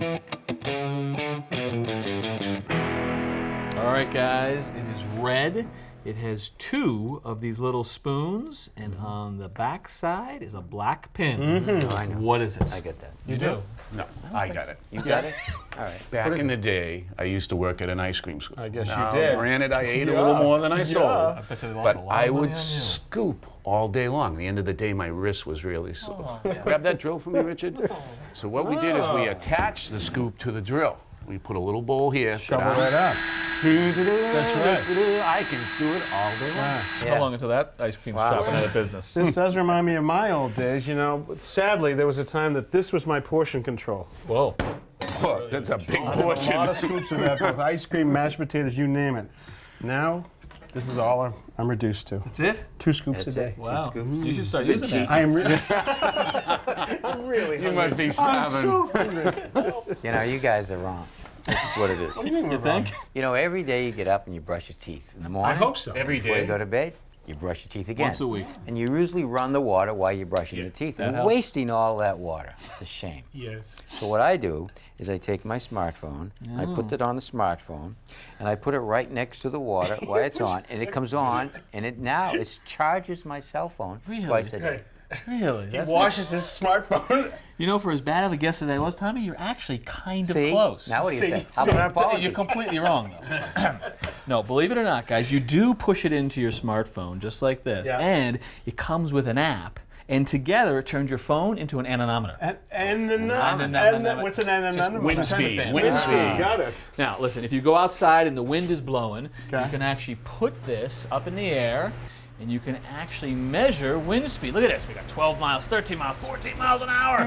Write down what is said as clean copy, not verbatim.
All right, guys, it is red. It has 2 of these little spoons, and on the back side is a black pin. Oh, I know. What is it? I get that. You do? No, I got it. You got it? All right. Back in the day, I used to work at an ice cream school. I guess you Now, did. Granted, I ate a little more than I sold. I bet they lost But a lot I of money would on you. scoop all day long. The end of the day, my wrist was really sore. Grab that drill for me, Richard. So what we did is we attached the scoop to the drill. We put a little bowl here. Shovel right up. That's right. I can do it all day long. How long until that ice cream shop went out of business? This does remind me of my old days, you know. But sadly, there was a time that this was my portion control. Whoa. Oh, that's a big A lot portion. of scoops of that, both ice cream, mashed potatoes, you name it. Now, this is all I'm reduced to. That's it? 2 scoops That's a day. it. Wow. 2 scoops. You should start using that. I am really, I'm really You hungry. must be I'm starving. so hungry. You know, you guys are wrong. This is what it is. You think? You know, every day you get up and you brush your teeth. In the morning, I hope so. Every before you day. go to bed, you brush your teeth again. Once a week. And you usually run the water while you're brushing your teeth that and helps. wasting all that water. It's a shame. Yes. So what I do is I take my smartphone, I put it on the smartphone, and I put it right next to the water while it's on, and it comes on, and it charges my cell phone twice a day. Really? He washes his smartphone. You know, for as bad of a guess as I was, Tommy, you're actually kind of See? close. Now what do you See? say? How about our policy? You're completely wrong, though. No, believe it or not, guys, you do push it into your smartphone just like this, Yeah. and it comes with an app, and together it turns your phone into an anemometer. And the what's an Just anemometer? Wind Kind of speed. fan. Wind speed. Got it. Now, listen, if you go outside and the wind is blowing, Okay. you can actually put this up in the air, and you can actually measure wind speed. Look at this. We got 12 miles, 13 miles, 14 miles an hour.